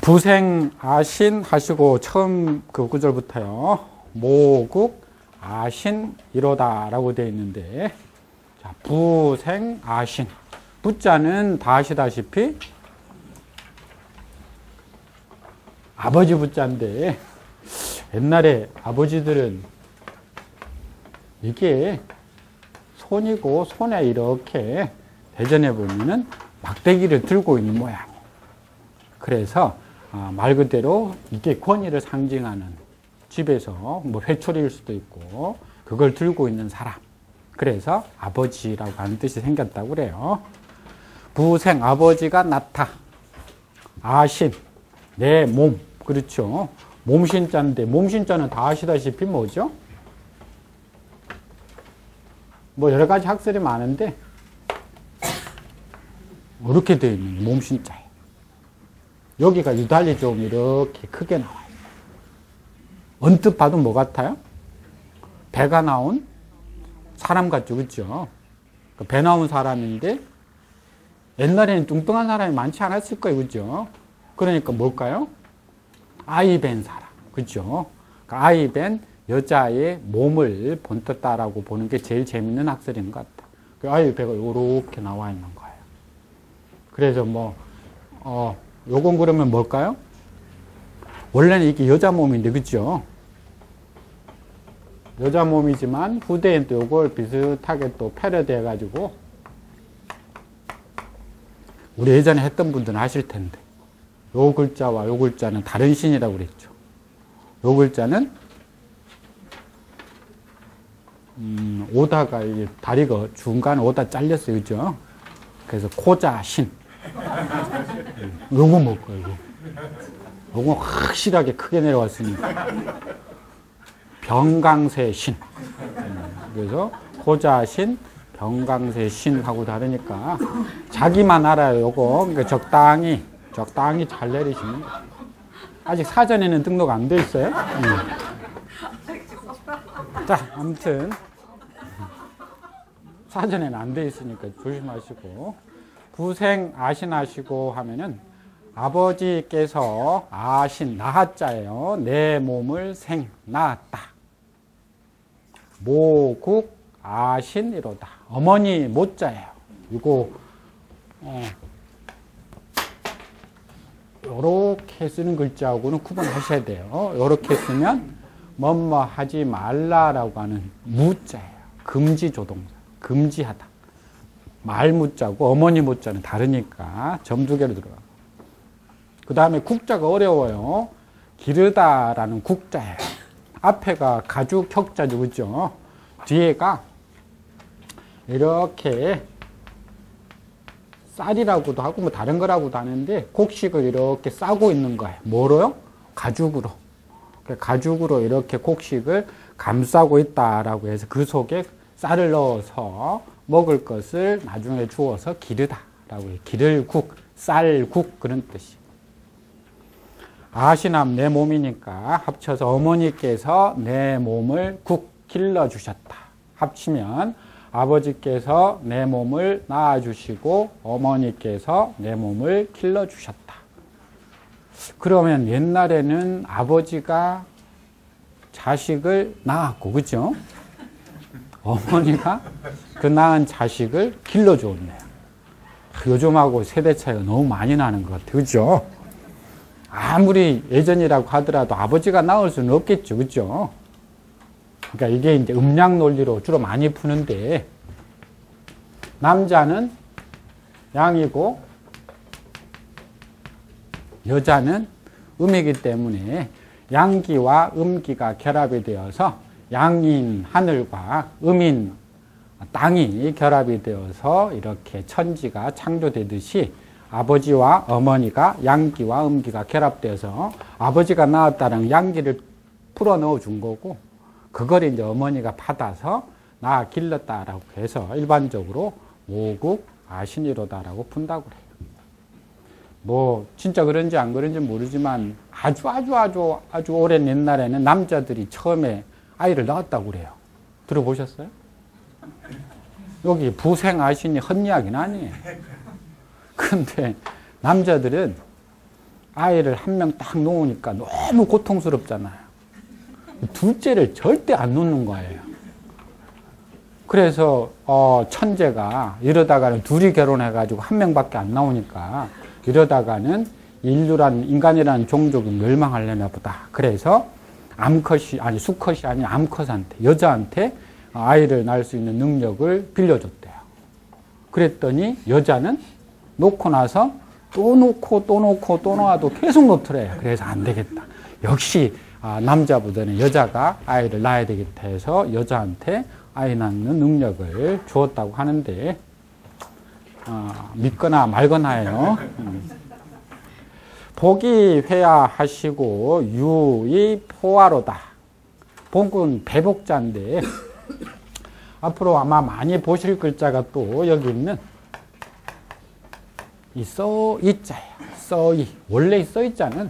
부생 아신 하시고 처음 그 구절부터요. 모국 아신 이로다 라고 되어 있는데, 자, 부생 아신. 부자는 다 아시다시피 아버지 부자인데, 옛날에 아버지들은 이게 손이고 손에 이렇게 대전해 보면은 막대기를 들고 있는 모양이에요. 그래서 말 그대로 이게 권위를 상징하는, 집에서 뭐 회초리일 수도 있고 그걸 들고 있는 사람. 그래서 아버지라고 하는 뜻이 생겼다고 그래요. 부생 아버지가 낳다. 아신 내 몸. 그렇죠. 몸신자인데, 몸신자는 다 아시다시피 뭐죠? 뭐 여러 가지 학설이 많은데 이렇게 되어 있는 몸신자예요. 여기가 유달리 좀 이렇게 크게 나와요. 언뜻 봐도 뭐 같아요? 배가 나온 사람 같죠, 그렇죠? 배 나온 사람인데 옛날에는 뚱뚱한 사람이 많지 않았을 거예요, 그렇죠? 그러니까 뭘까요? 아이 벤 사람, 그렇죠? 아이 벤 여자의 몸을 본떴다라고 보는 게 제일 재밌는 학설인 것 같다. 그 아이 배가 이렇게 나와 있는 거예요. 그래서 뭐 요건 그러면 뭘까요? 원래는 이게 여자 몸인데, 그렇죠? 여자 몸이지만 후대엔 또 요걸 비슷하게 또 패러디해 가지고, 우리 예전에 했던 분들은 아실 텐데, 요 글자와 요 글자는 다른 신이라고 그랬죠. 요 글자는 오다가 이게 다리가 중간에 오다 잘렸어요, 그죠? 그래서 코자신. 요거 먹고 요거 확실하게 크게 내려왔으니까 병강세신. 그래서 코자신, 병강세신하고 다르니까 자기만 알아요. 요거 그러니까 적당히 잘 내리시면 돼요. 아직 사전에는 등록 안 돼 있어요. 자, 아무튼 사전에는 안 돼 있으니까 조심하시고, 부생 아신하시고 하면은 아버지께서 아신 나하자예요. 내 몸을 생 낳았다. 모국 아신이로다. 어머니 모자예요. 이거 요렇게 쓰는 글자하고는 구분하셔야 돼요. 요렇게 쓰면 뭐뭐 하지 말라라고 하는 무자예요. 금지 조동사. 금지하다. 말무자고 어머니 무자는 다르니까 점 두 개로 들어가고. 그 다음에 국자가 어려워요. 기르다라는 국자예요. 앞에가 가죽 격자죠, 그죠? 뒤에가 이렇게 쌀이라고도 하고 뭐 다른 거라고도 하는데 곡식을 이렇게 싸고 있는 거예요. 뭐로요? 가죽으로. 가죽으로 이렇게 곡식을 감싸고 있다라고 해서 그 속에 쌀을 넣어서 먹을 것을 나중에 주어서 기르다라고 해요. 기를 국, 쌀국 그런 뜻이. 아시남 내 몸이니까 합쳐서 어머니께서 내 몸을 국 길러주셨다. 합치면 아버지께서 내 몸을 낳아주시고 어머니께서 내 몸을 길러주셨다. 그러면 옛날에는 아버지가 자식을 낳았고, 그죠? 어머니가 그 낳은 자식을 길러주었네요. 요즘하고 세대 차이가 너무 많이 나는 것 같아요. 그죠? 아무리 예전이라고 하더라도 아버지가 낳을 수는 없겠죠. 그죠? 그러니까 이게 이제 음양 논리로 주로 많이 푸는데, 남자는 양이고 여자는 음이기 때문에 양기와 음기가 결합이 되어서 양인 하늘과 음인 땅이 결합이 되어서 이렇게 천지가 창조되듯이 아버지와 어머니가 양기와 음기가 결합되어서 아버지가 낳았다는 양기를 풀어 넣어 준 거고, 그걸 이제 어머니가 받아서 낳아 길렀다라고 해서 일반적으로 모국 아신이로다라고 푼다고 그래요. 뭐 진짜 그런지 안 그런지 모르지만 아주 오랜 옛날에는 남자들이 처음에 아이를 낳았다고 그래요. 들어보셨어요? 여기 부생 아신이 헛이야기는 아니에요. 근데 남자들은 아이를 한 명 딱 놓으니까 너무 고통스럽잖아요. 둘째를 절대 안 놓는 거예요. 그래서 천재가 이러다가는 둘이 결혼해가지고 한 명밖에 안 나오니까 이러다가는 인간이라는 종족이 멸망하려나 보다. 그래서 수컷이 아닌 암컷한테, 여자한테 아이를 낳을 수 있는 능력을 빌려줬대요. 그랬더니 여자는 놓고 나서 또 놓고 또 놓고 또 놓아도 계속 놓더래요. 그래서 안 되겠다. 역시 남자보다는 여자가 아이를 낳아야 되겠다 해서 여자한테 아이 낳는 능력을 주었다고 하는데 믿거나 말거나예요. 복이 회하하시고 유이 포화로다. 복은 배복자인데 앞으로 아마 많이 보실 글자가 또 여기 있는 이 써이자예요. 써이. 원래 이 써이자는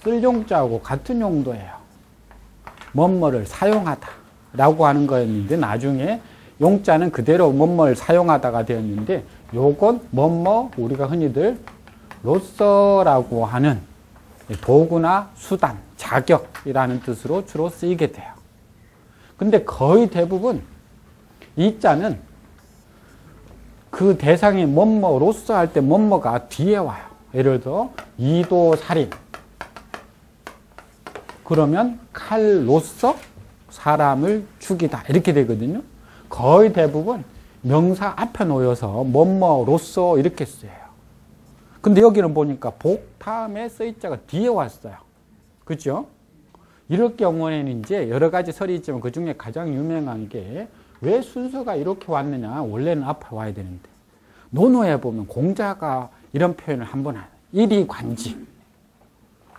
쓸 용자하고 같은 용도예요. 뭐뭐를 사용하다 라고 하는 거였는데 나중에 용자는 그대로 뭐뭐를 사용하다가 되었는데 요건 뭐뭐 우리가 흔히들 로서라고 하는 도구나 수단, 자격이라는 뜻으로 주로 쓰이게 돼요. 근데 거의 대부분 이 자는 그 대상이 뭐뭐로서 할 때 뭐뭐가 뒤에 와요. 예를 들어 이도 살인. 그러면 칼로서 사람을 죽이다. 이렇게 되거든요. 거의 대부분 명사 앞에 놓여서 뭐뭐로서 이렇게 쓰여요. 근데 여기는 보니까 복 다음에 써있자가 뒤에 왔어요. 그죠? 이럴 경우에는 이제 여러 가지 설이 있지만 그 중에 가장 유명한 게 왜 순서가 이렇게 왔느냐. 원래는 앞에 와야 되는데. 논어에 보면 공자가 이런 표현을 한번 하요. 일이 관진.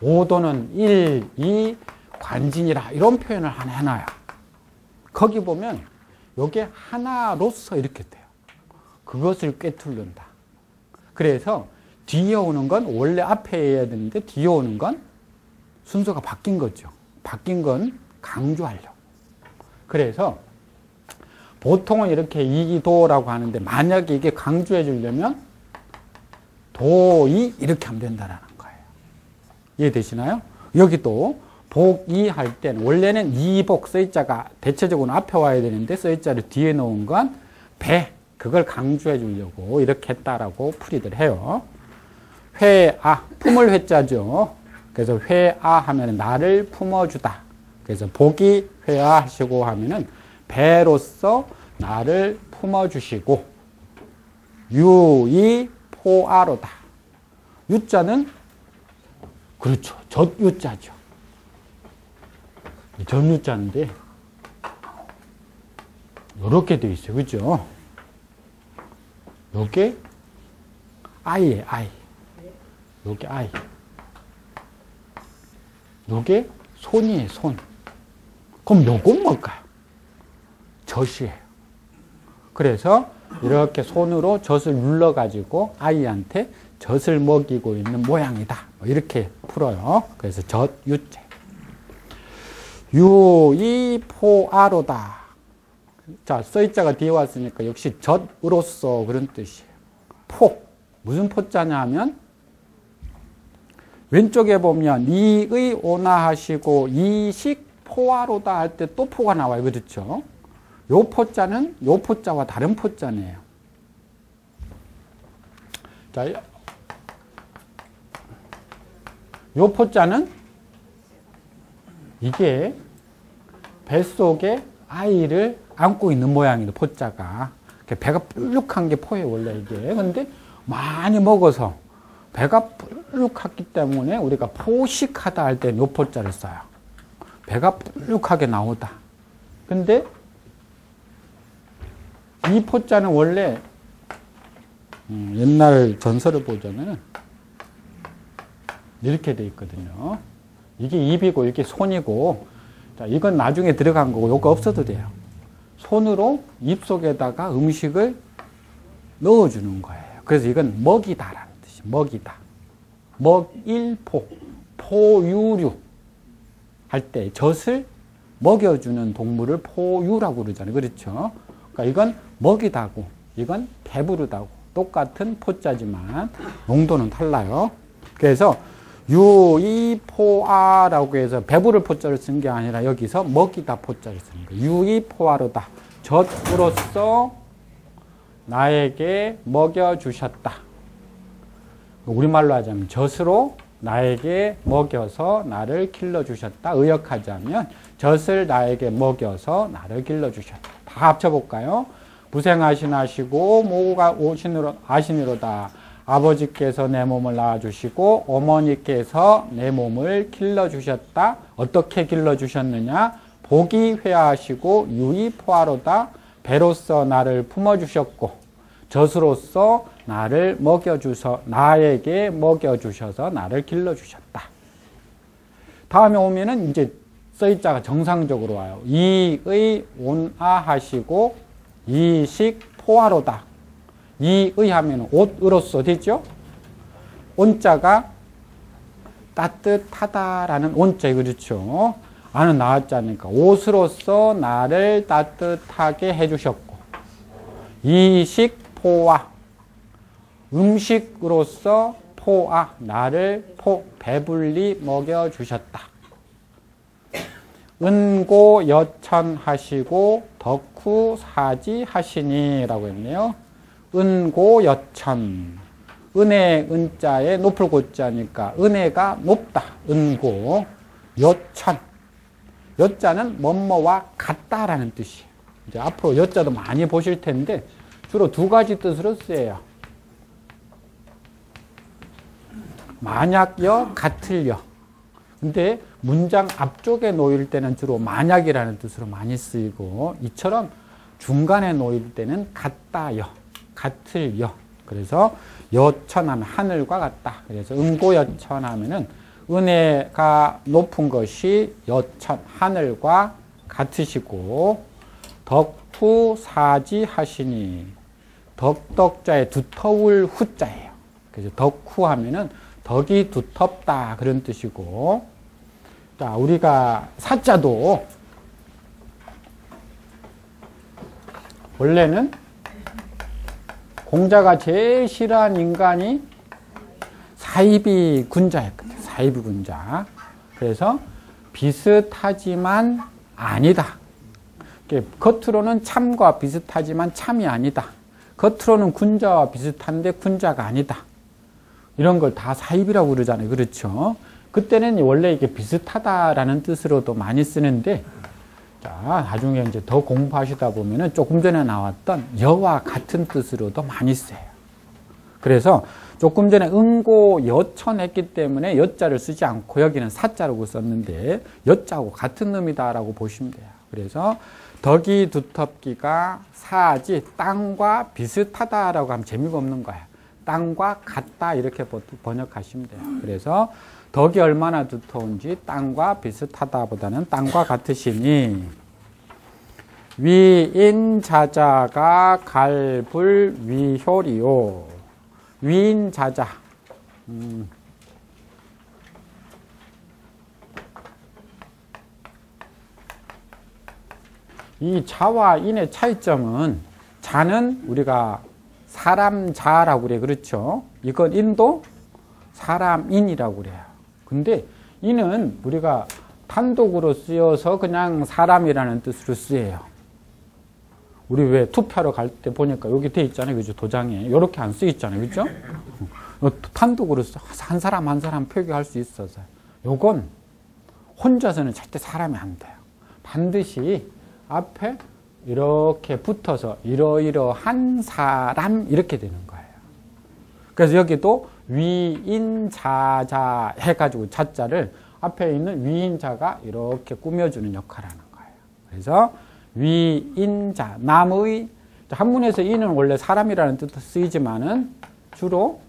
오도는 일, 이, 관진이라 이런 표현을 하나 해놔요. 거기 보면 이게 하나로서 이렇게 돼요. 그것을 꿰뚫는다. 그래서 뒤에 오는 건 원래 앞에 해야 되는데 뒤에 오는 건 순서가 바뀐 거죠. 바뀐 건 강조하려고. 그래서 보통은 이렇게 이도라고 하는데 만약에 이게 강조해 주려면 도이 이렇게 하면 된다라는 거예요. 이해되시나요? 여기도 복이 할 때는 원래는 이복 써있자가 대체적으로 앞에 와야 되는데 써있자를 뒤에 놓은 건 배, 그걸 강조해 주려고 이렇게 했다라고 풀이들 해요. 회아, 품을 회자죠. 그래서 회아 하면 나를 품어주다. 그래서 복이 회아하시고 하면은 배로서 나를 품어주시고 유이 포아로다. 유자는 그렇죠. 젖유자죠. 젖유자인데 이렇게 되어 있어요. 그죠? 요게 아이예요. 아이. 요게 아이. 요게 손이에요. 손. 그럼 요건 뭘까요? 젖이에요. 그래서 이렇게 손으로 젖을 눌러가지고 아이한테 젖을 먹이고 있는 모양이다. 이렇게 풀어요. 그래서 젖, 유제. 유이포아로다. 자, 써있자가 뒤에 왔으니까 역시 젖으로서 그런 뜻이에요. 포. 무슨 포자냐 하면 왼쪽에 보면 이의 오나 하시고 이식 포아로다 할 때 또 포가 나와요. 그렇죠? 요 포자는 요 포자와 다른 포자네요. 자, 요 포자는 이게 뱃속에 아이를 안고 있는 모양이에요. 포자가. 배가 뿔룩한 게 포예요. 원래 이게. 근데 많이 먹어서 배가 뿔룩했기 때문에 우리가 포식하다 할 때 요 포자를 써요. 배가 뿔룩하게 나오다. 근데 이 포자는 원래 옛날 전설을 보자면 이렇게 돼 있거든요. 이게 입이고 이게 손이고, 자, 이건 나중에 들어간 거고 요거 없어도 돼요. 손으로 입속에다가 음식을 넣어주는 거예요. 그래서 이건 먹이다라는 뜻이 먹이다. 먹일포, 포유류 할 때 젖을 먹여주는 동물을 포유라고 그러잖아요. 그렇죠? 그러니까 이건 먹이다고, 이건 배부르다고 똑같은 포자지만 농도는 달라요. 그래서 유이포아라고 해서 배부를 포자를 쓴 게 아니라 여기서 먹이다 포자를 쓰는 거예요. 유이포아로다. 젖으로서 나에게 먹여주셨다. 우리말로 하자면 젖으로 나에게 먹여서 나를 길러주셨다. 의역하자면 젖을 나에게 먹여서 나를 길러주셨다. 다 합쳐볼까요? 부생하시나시고 모가 아시니로다. 아버지께서 내 몸을 낳아주시고 어머니께서 내 몸을 길러주셨다. 어떻게 길러주셨느냐? 복이 회하시고 유이포하로다. 배로서 나를 품어주셨고 젖으로서 나를 나에게 먹여주셔서 나를 길러주셨다. 다음에 오면은 이제 써있자가 정상적으로 와요. 이의 온아하시고 이식 포화로다. 이의 하면 옷으로서 되죠? 온자가 따뜻하다라는 온자, 그렇죠? 아는 나왔지 않습니까? 옷으로서 나를 따뜻하게 해주셨고, 이식 포화, 음식으로서 포화, 나를 배불리 먹여주셨다. 은고 여천하시고 덕후 사지하시니라고 했네요. 은고 여천, 은혜 은자에 높을 고자니까 은혜가 높다. 은고 여천, 여자는 뭐뭐와 같다라는 뜻이에요. 이제 앞으로 여자도 많이 보실 텐데 주로 두 가지 뜻으로 쓰여요. 만약여, 같을여. 근데 문장 앞쪽에 놓일 때는 주로 만약이라는 뜻으로 많이 쓰이고, 이처럼 중간에 놓일 때는 같다여, 같을여. 그래서 여천하면 하늘과 같다. 그래서 은고여천하면은 은혜가 높은 것이 여천, 하늘과 같으시고, 덕후 사지하시니, 덕덕자에 두터울 후자예요. 그래서 덕후 하면은 덕이 두텁다 그런 뜻이고, 자, 우리가 사자도 원래는 공자가 제일 싫어한 인간이 사이비 군자였거든요. 사이비 군자. 그래서 비슷하지만 아니다. 겉으로는 참과 비슷하지만 참이 아니다. 겉으로는 군자와 비슷한데 군자가 아니다. 이런 걸 다 사입이라고 그러잖아요. 그렇죠? 그때는 원래 이게 비슷하다라는 뜻으로도 많이 쓰는데, 자, 나중에 이제 더 공부하시다 보면은 조금 전에 나왔던 여와 같은 뜻으로도 많이 써요. 그래서 조금 전에 은고 여천 했기 때문에 여자를 쓰지 않고 여기는 사자라고 썼는데 여자하고 같은 놈이다라고 보시면 돼요. 그래서 덕이 두텁기가 사지, 땅과 비슷하다라고 하면 재미가 없는 거예요. 땅과 같다 이렇게 번역하시면 돼요. 그래서 덕이 얼마나 두터운지 땅과 비슷하다보다는 땅과 같으시니, 위인자자가 갈불 위효리요. 위인자자, 이 자와 인의 차이점은, 자는 우리가 사람 자라고 그래. 그렇죠? 이건 인도 사람 인이라고 그래요. 근데 인은 우리가 단독으로 쓰여서 그냥 사람이라는 뜻으로 쓰여요. 우리 왜 투표하러 갈 때 보니까 여기 돼 있잖아요. 그죠? 도장에. 이렇게 안 쓰여 있잖아요. 그죠? 단독으로 한 사람 한 사람 표기할 수 있어서. 요건 혼자서는 절대 사람이 안 돼요. 반드시 앞에 이렇게 붙어서 이러이러한 사람 이렇게 되는 거예요. 그래서 여기도 위인자자 해가지고 자자를 앞에 있는 위인자가 이렇게 꾸며주는 역할을 하는 거예요. 그래서 위인자, 남의, 한문에서 인은 원래 사람이라는 뜻도 쓰이지만은 주로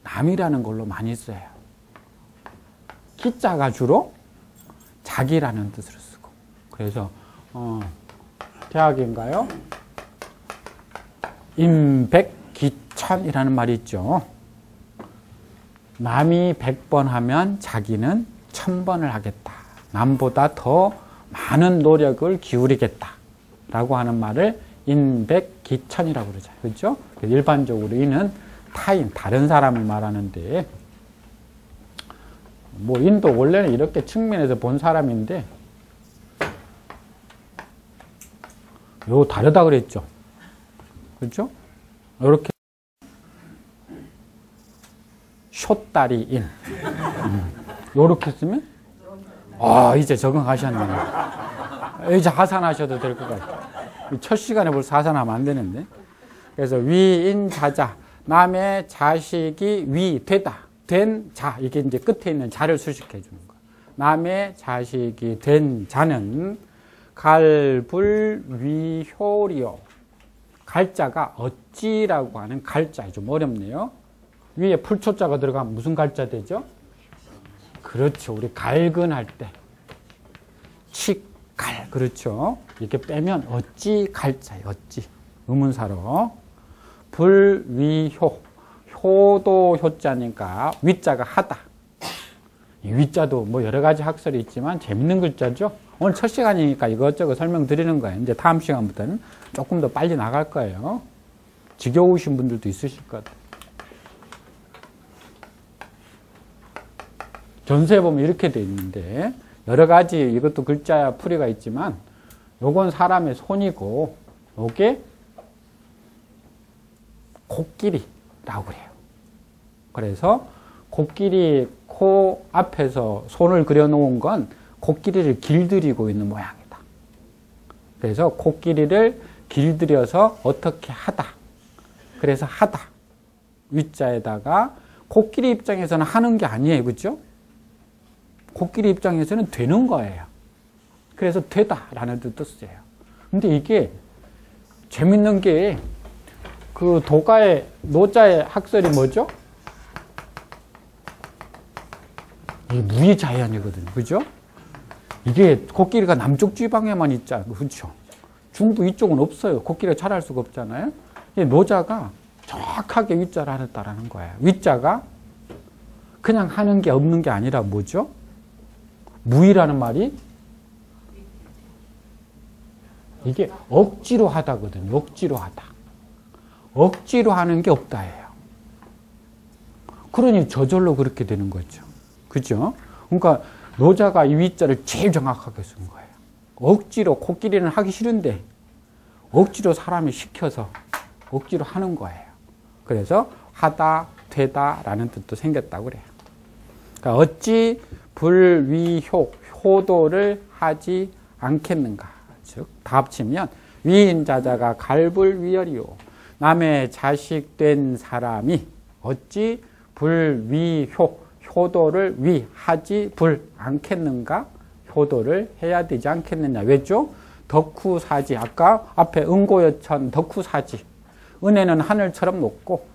남이라는 걸로 많이 써요. 기자가 주로 자기라는 뜻으로 쓰고. 그래서 대학인가요? 임백기천이라는 말이 있죠. 남이 100번 하면 자기는 1000번을 하겠다. 남보다 더 많은 노력을 기울이겠다. 라고 하는 말을 인백기천이라고 그러죠. 그렇죠? 일반적으로 이는 타인, 다른 사람을 말하는데, 뭐 인도 원래는 이렇게 측면에서 본 사람인데 요 다르다 그랬죠. 그렇죠? 이렇게 숏다리 인 요렇게 쓰면 이제 적응하셨네요. 이제 하산하셔도 될 것 같아요. 첫 시간에 벌써 하산하면 안 되는데. 그래서 위인자자, 남의 자식이 위되다, 된 자, 이게 이제 끝에 있는 자를 수식해 주는 거예요. 남의 자식이 된 자는 갈불위효리요. 갈자가 어찌라고 하는 갈자, 좀 어렵네요. 위에 풀초자가 들어가면 무슨 갈자 되죠? 그렇죠. 우리 갈근할 때 칙갈, 그렇죠. 이렇게 빼면 어찌 갈자예요. 어찌 의문사로. 불위효, 효도 효자니까 위자가 하다. 이 위자도 뭐 여러 가지 학설이 있지만 재밌는 글자죠. 오늘 첫 시간이니까 이것저것 설명드리는 거예요. 이제 다음 시간부터는 조금 더 빨리 나갈 거예요. 지겨우신 분들도 있으실 것 같아요. 전서에 보면 이렇게 돼 있는데 여러 가지 이것도 글자 풀이가 있지만 요건 사람의 손이고 요게 코끼리라고 그래요. 그래서 코끼리 코 앞에서 손을 그려놓은 건 코끼리를 길들이고 있는 모양이다. 그래서 코끼리를 길들여서 어떻게 하다. 그래서 하다. 위자에다가 코끼리 입장에서는 하는 게 아니에요. 그렇죠? 코끼리 입장에서는 되는 거예요. 그래서 되다라는 뜻도 써요. 근데 이게 재밌는 게 그 도가의 노자의 학설이 뭐죠? 이게 무의자연이거든요. 그죠? 이게 코끼리가 남쪽 지방에만 있잖아요. 그렇죠? 중부 이쪽은 없어요. 코끼리가 자랄 수가 없잖아요. 노자가 정확하게 위자를 하였다라는 거예요. 위자가 그냥 하는 게 없는 게 아니라 뭐죠? 무의라는 말이 이게 억지로 하다거든요. 억지로 하다. 억지로 하는 게 없다예요. 그러니 저절로 그렇게 되는 거죠. 그죠? 그러니까 노자가 이 위자를 제일 정확하게 쓴 거예요. 억지로 코끼리는 하기 싫은데 억지로 사람이 시켜서 억지로 하는 거예요. 그래서 하다, 되다라는 뜻도 생겼다고 그래요. 그러니까 어찌 불위효, 효도를 하지 않겠는가. 즉, 다 합치면 위인자자가 갈불위열이요. 남의 자식 된 사람이 어찌 불위효, 효도를 위하지 불 않겠는가? 효도를 해야 되지 않겠느냐. 왜죠? 덕후사지. 아까 앞에 은고여천 덕후사지. 은혜는 하늘처럼 높고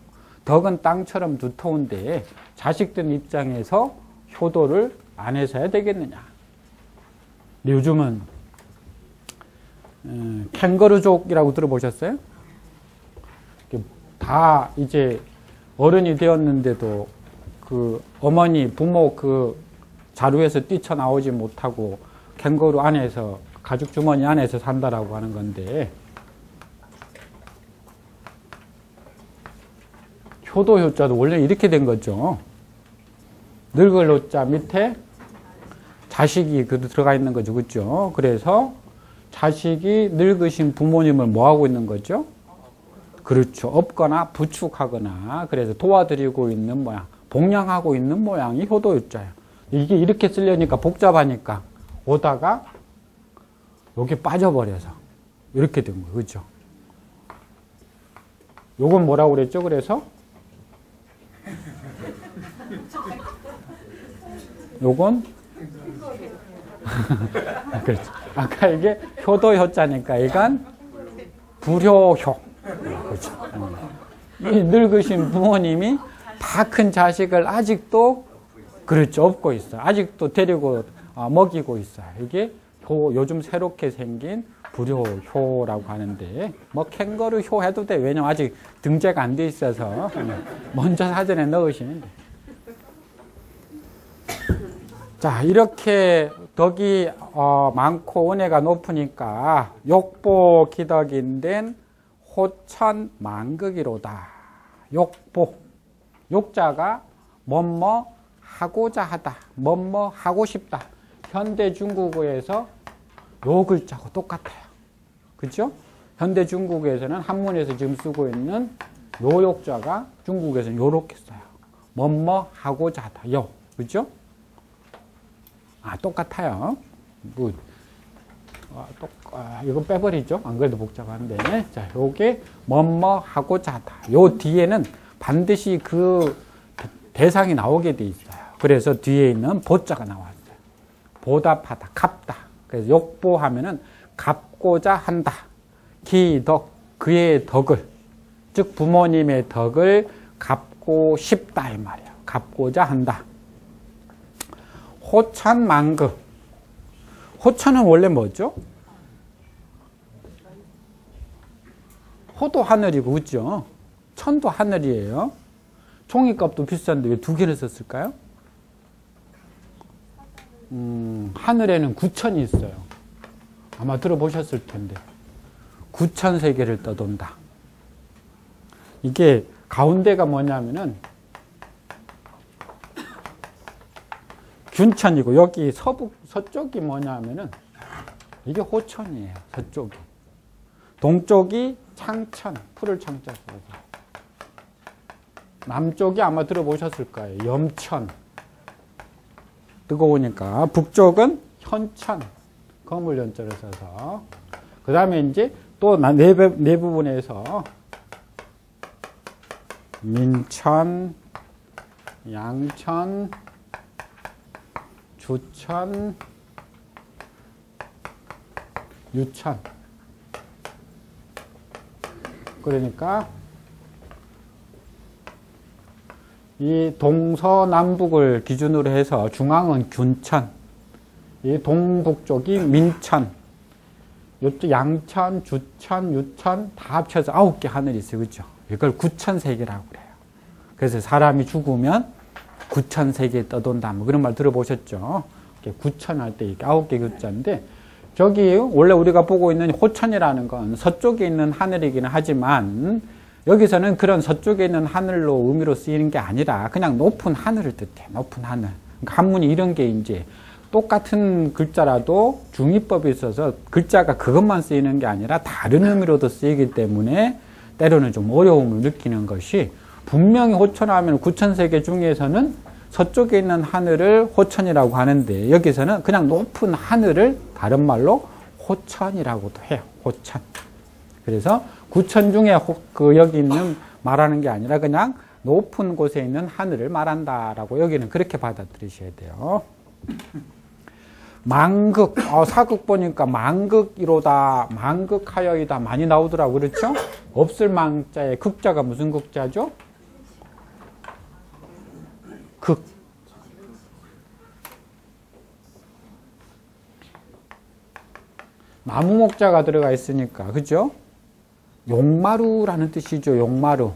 덕은 땅처럼 두터운데 자식된 입장에서 효도를 안 해서 해야 되겠느냐. 요즘은 캥거루족이라고 들어보셨어요? 다 이제 어른이 되었는데도 그 어머니, 부모 그 자루에서 뛰쳐나오지 못하고 캥거루 안에서, 가죽 주머니 안에서 산다라고 하는 건데, 효도 효자도 원래 이렇게 된 거죠. 늙을 노자 밑에 자식이 들어가 있는 거죠. 그렇죠? 그래서 자식이 늙으신 부모님을 뭐 하고 있는 거죠? 그렇죠. 업거나 부축하거나, 그래서 도와드리고 있는 모양, 복양하고 있는 모양이 효도 효자예요. 이게 이렇게 쓰려니까 복잡하니까 오다가 여기 빠져버려서 이렇게 된 거예요. 그렇죠? 요건 뭐라고 그랬죠? 그래서 요건 그렇죠. 아까 이게 효도 효자니까 이건 불효효. 그렇죠. 이 늙으신 부모님이 다 큰 자식을 아직도 그렇죠. 업고 있어요. 아직도 데리고 먹이고 있어요. 이게 요즘 새롭게 생긴 불효효라고 하는데, 뭐 캥거루 효 해도 돼. 왜냐면 아직 등재가 안 돼 있어서 먼저 사전에 넣으시면 돼. 자, 이렇게 덕이 많고 은혜가 높으니까 욕보 기덕인된 호천 만극이로다. 욕보. 욕자가 뭐뭐 하고자 하다. 뭐뭐 하고 싶다. 현대 중국어에서 요 글자하고 똑같아요. 그죠? 현대 중국어에서는 한문에서 지금 쓰고 있는 요 욕자가 중국에서는 요렇게 써요. 뭐뭐 하고자 하다. 요. 그죠? 똑같아요. 뭐, 이거 빼버리죠. 안 그래도 복잡한데. 자, 요게 뭐뭐 하고자 하다. 요 뒤에는 반드시 그 대상이 나오게 돼 있어요. 그래서 뒤에 있는 보자가 나왔어요. 보답하다, 갚다. 그래서 욕보하면은 갚고자 한다. 기덕, 그의 덕을, 즉 부모님의 덕을 갚고 싶다 이 말이에요. 갚고자 한다. 호천만극. 호천은 원래 뭐죠? 호도 하늘이고, 그죠? 천도 하늘이에요. 종이값도 비싼데 왜 두 개를 썼을까요? 하늘에는 구천이 있어요. 아마 들어보셨을 텐데. 구천 세계를 떠돈다. 이게 가운데가 뭐냐면은 균천이고 여기 서쪽이 뭐냐면은 이게 호천이에요. 서쪽이. 동쪽이 창천, 푸를 창자 써서. 남쪽이 아마 들어보셨을 거예요. 염천. 뜨거우니까. 북쪽은 현천. 거물 연자를 써서. 그 다음에 이제 또 네 부분에서 민천, 양천, 주천, 유천. 그러니까 이 동서남북을 기준으로 해서 중앙은 균천, 이 동북쪽이 민천, 이쪽 양천, 주천, 유천 다 합쳐서 9개 하늘이 있어요. 그죠? 이걸 구천세계라고 그래요. 그래서 사람이 죽으면 구천세계에 떠돈다. 뭐 그런 말 들어보셨죠? 구천할 때 이렇게 9개 글자인데 저기 원래 우리가 보고 있는 호천이라는 건 서쪽에 있는 하늘이기는 하지만 여기서는 그런 서쪽에 있는 하늘로 의미로 쓰이는 게 아니라 그냥 높은 하늘을 뜻해. 높은 하늘. 그러니까 한문이 이런 게 이제 똑같은 글자라도 중의법이 있어서 글자가 그것만 쓰이는 게 아니라 다른 의미로도 쓰이기 때문에 때로는 좀 어려움을 느끼는 것이 분명히 호천하면 구천세계 중에서는 서쪽에 있는 하늘을 호천이라고 하는데 여기서는 그냥 높은 하늘을 다른 말로 호천이라고도 해요. 호천. 그래서 구천 중에 여기 있는 말하는 게 아니라 그냥 높은 곳에 있는 하늘을 말한다라고 여기는 그렇게 받아들이셔야 돼요. 망극, 사극 보니까 망극이로다, 망극하여이다 많이 나오더라고. 그렇죠? 없을 망자에 극자가 무슨 극자죠? 극. 나무 목자가 들어가 있으니까, 그죠? 용마루라는 뜻이죠. 용마루.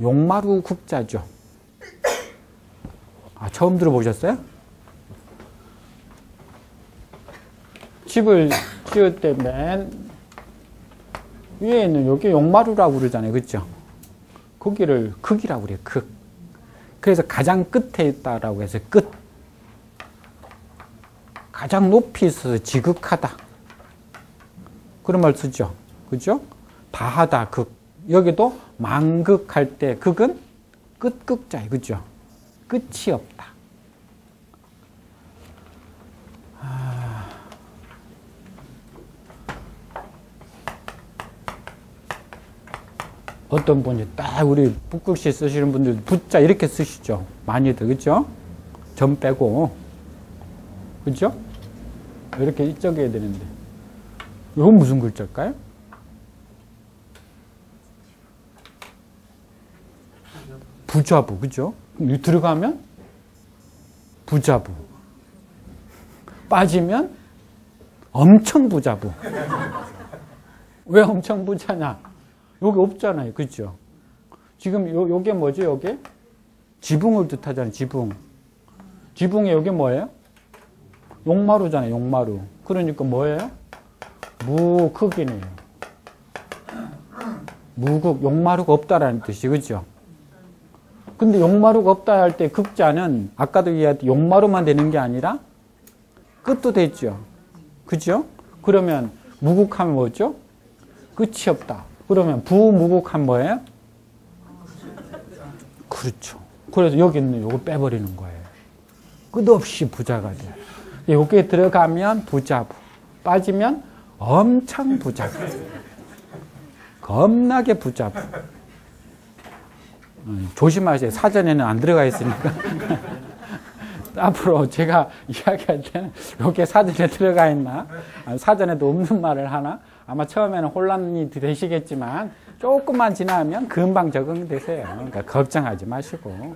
용마루 극자죠. 처음 들어보셨어요? 집을 지을 때 맨 위에 있는 여기 용마루라고 그러잖아요. 그죠? 거기를 극이라고 그래요. 극. 그래서 가장 끝에 있다라고 해서 끝. 가장 높이 있어서 지극하다. 그런 말 쓰죠. 그죠? 다하다, 극. 여기도 망극할 때 극은 끝극자예요. 그죠? 끝이 없다. 어떤 분이 딱 우리 북극시 쓰시는 분들 부자 이렇게 쓰시죠. 많이들. 그죠? 점 빼고. 그죠? 이렇게 적어야 되는데. 이건 무슨 글자일까요? 부자부. 그죠? 들어가면 부자부. 빠지면 엄청 부자부. 왜 엄청 부자냐? 여기 없잖아요. 그죠? 지금 요게 뭐죠? 요게? 지붕을 뜻하잖아요. 지붕. 지붕에 요게 뭐예요? 용마루잖아요. 용마루. 그러니까 뭐예요? 무극이네요. 무극. 용마루가 없다라는 뜻이. 그죠? 근데 욕마루가 없다 할 때 극자는 아까도 얘기했듯이 욕마루만 되는 게 아니라 끝도 되죠. 그죠? 그러면 무국하면 뭐죠? 끝이 없다. 그러면 부무국하면 뭐예요? 그렇죠. 그래서 여기 있는 요거 빼버리는 거예요. 끝없이 부자가 돼요. 여기에 들어가면 부자부, 빠지면 엄청 부자부, 겁나게 부자부. 조심하세요. 사전에는 안 들어가 있으니까. 앞으로 제가 이야기할 때는 이게 사전에 들어가 있나? 사전에도 없는 말을 하나? 아마 처음에는 혼란이 되시겠지만 조금만 지나면 금방 적응되세요. 그러니까 걱정하지 마시고.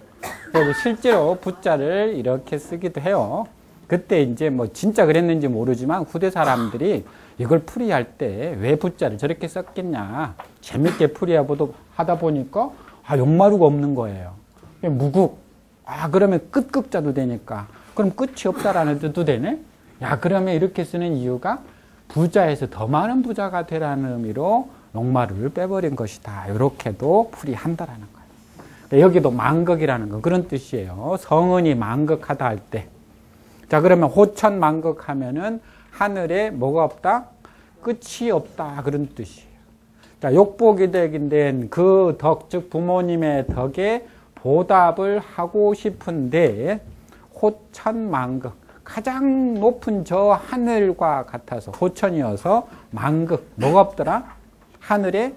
그래서 실제로 부자를 이렇게 쓰기도 해요. 그때 이제 뭐 진짜 그랬는지 모르지만 후대 사람들이 이걸 풀이할 때 왜 부자를 저렇게 썼겠냐. 재밌게 풀이하다 보니까 욕마루가 없는 거예요. 무국. 그러면 끝극자도 되니까. 그럼 끝이 없다라는 뜻도 되네? 그러면 이렇게 쓰는 이유가 부자에서 더 많은 부자가 되라는 의미로 욕마루를 빼버린 것이다. 이렇게도 풀이한다라는 거예요. 여기도 만극이라는 거 그런 뜻이에요. 성은이 만극하다 할 때. 자, 그러면 호천만극하면은 하늘에 뭐가 없다? 끝이 없다. 그런 뜻이에요. 자, 욕복이 되긴 된 그 덕, 즉 부모님의 덕에 보답을 하고 싶은데 호천만극, 가장 높은 저 하늘과 같아서 호천이어서 만극, 뭐가 없더라? 하늘에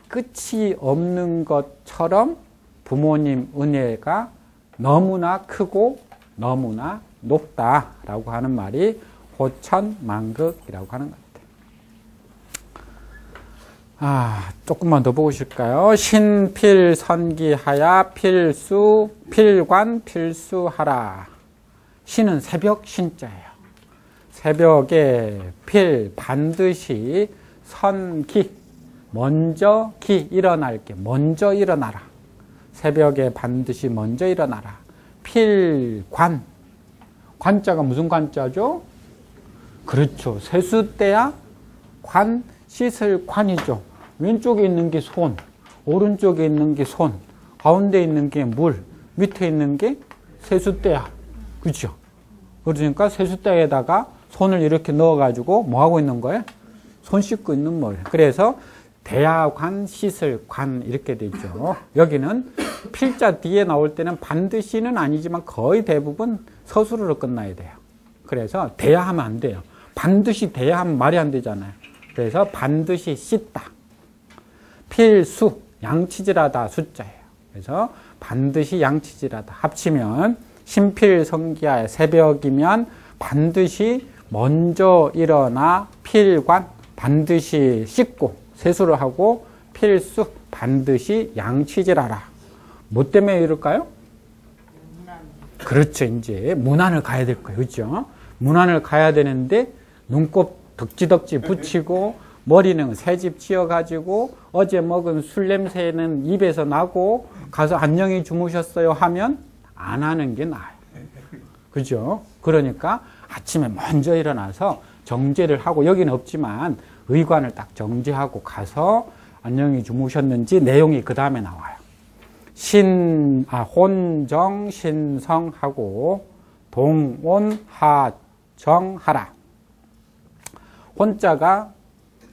끝이 없는 것처럼 부모님 은혜가 너무나 크고 너무나 높다라고 하는 말이 호천만극이라고 하는 것 같아요. 조금만 더 보실까요? 신필선기하야 필수, 필관, 필수하라. 신은 새벽 신자예요. 새벽에 필, 반드시 선기, 먼저 기, 일어날 게, 먼저 일어나라. 새벽에 반드시 먼저 일어나라. 필관, 관자가 무슨 관자죠? 그렇죠. 세수대야 관, 씻을 관이죠. 왼쪽에 있는 게 손, 오른쪽에 있는 게 손, 가운데 있는 게 물, 밑에 있는 게 세수대야. 그렇죠? 그러니까 세수대에다가 손을 이렇게 넣어가지고 뭐 하고 있는 거예요? 손 씻고 있는 거예요. 그래서 대야관, 씻을 관 이렇게 되죠. 여기는 필자 뒤에 나올 때는 반드시는 아니지만 거의 대부분 서술으로 끝나야 돼요. 그래서 대야하면 안 돼요. 반드시 대야하면 말이 안 되잖아요. 그래서 반드시 씻다. 필수, 양치질하다 숫자예요. 그래서 반드시 양치질하다. 합치면 신필성기하에 새벽이면 반드시 먼저 일어나 필관, 반드시 씻고 세수를 하고 필수, 반드시 양치질하라. 뭐 때문에 이럴까요? 그렇죠. 이제 문안을 가야 될 거예요. 그렇죠? 문안을 가야 되는데 눈곱 덕지덕지 붙이고 머리는 새집 지어가지고 어제 먹은 술 냄새는 입에서 나고 가서 안녕히 주무셨어요 하면 안 하는 게 나아요. 그죠? 그러니까 아침에 먼저 일어나서 정제를 하고, 여기는 없지만 의관을 딱 정제하고 가서 안녕히 주무셨는지 내용이 그 다음에 나와요. 혼정 신성하고 동온하정하라. 혼자가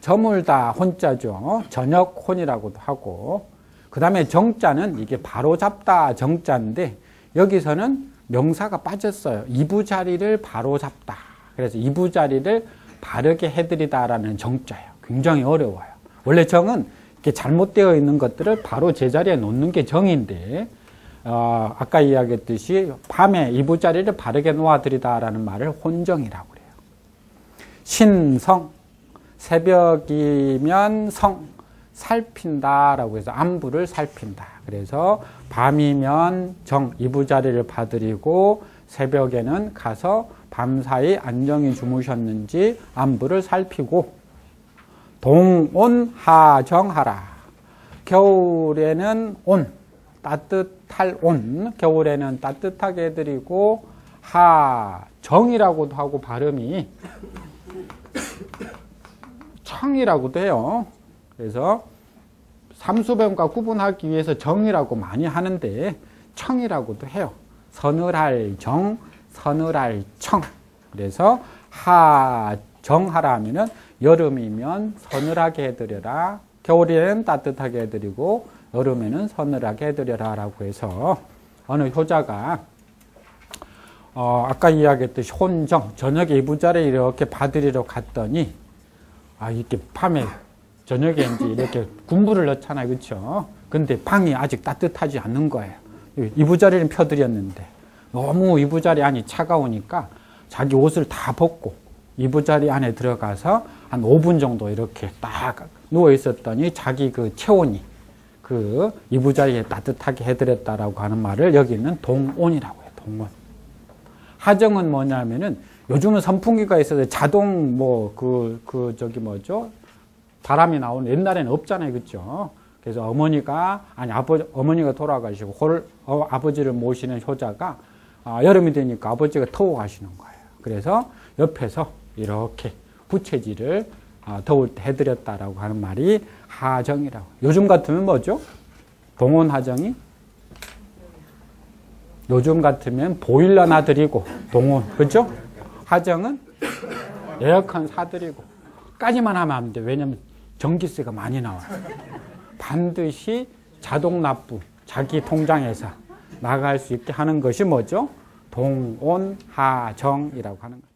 저물다 혼자죠. 저녁혼이라고도 하고, 그 다음에 정자는 이게 바로잡다 정자인데 여기서는 명사가 빠졌어요. 이부자리를 바로잡다. 그래서 이부자리를 바르게 해드리다라는 정자예요. 굉장히 어려워요. 원래 정은 이렇게 잘못되어 있는 것들을 바로 제자리에 놓는 게 정인데, 아까 이야기했듯이 밤에 이부자리를 바르게 놓아드리다라는 말을 혼정이라고 그래요. 신성, 새벽이면 성, 살핀다라고 해서 안부를 살핀다. 그래서 밤이면 정, 이부자리를 봐드리고 새벽에는 가서 밤사이 안녕히 주무셨는지 안부를 살피고, 동온하정하라. 겨울에는 온, 따뜻할 온, 겨울에는 따뜻하게 해드리고, 하정이라고도 하고 발음이 청이라고도 해요. 그래서 삼수변과 구분하기 위해서 정이라고 많이 하는데 청이라고도 해요. 서늘할 정, 서늘할 청. 그래서 하정하라 하면은 여름이면 서늘하게 해드려라. 겨울에는 따뜻하게 해드리고 여름에는 서늘하게 해드려라 라고 해서 어느 효자가 아까 이야기했듯이 혼정, 저녁에 이부자리를 이렇게 받으리러 갔더니 이렇게 밤에 저녁에 이제 이렇게 군부를 넣잖아요. 그렇죠? 근데 방이 아직 따뜻하지 않는 거예요. 이부자리를 펴드렸는데 너무 이부자리 안이 차가우니까 자기 옷을 다 벗고 이부자리 안에 들어가서 한 5분 정도 이렇게 딱 누워 있었더니 자기 그 체온이 그 이부자리에 따뜻하게 해드렸다라고 하는 말을 여기는 동온이라고 해요. 동온. 하정은 뭐냐면은 요즘은 선풍기가 있어서 자동 바람이 나오는 옛날에는 없잖아요. 그렇죠? 그래서 어머니가 돌아가시고 아버지를 모시는 효자가 여름이 되니까 아버지가 더워 가시는 거예요. 그래서 옆에서 이렇게 부채질을 더울 때 해드렸다라고 하는 말이 하정이라고. 요즘 같으면 뭐죠? 동온 하정이? 요즘 같으면 보일러나 드리고 동온, 그렇죠? 하정은 에어컨 사드리고 까지만 하면 안 돼. 왜냐면 전기세가 많이 나와요. 반드시 자동 납부, 자기 통장에서 나갈 수 있게 하는 것이 뭐죠? 동온 하정이라고 하는 거예요.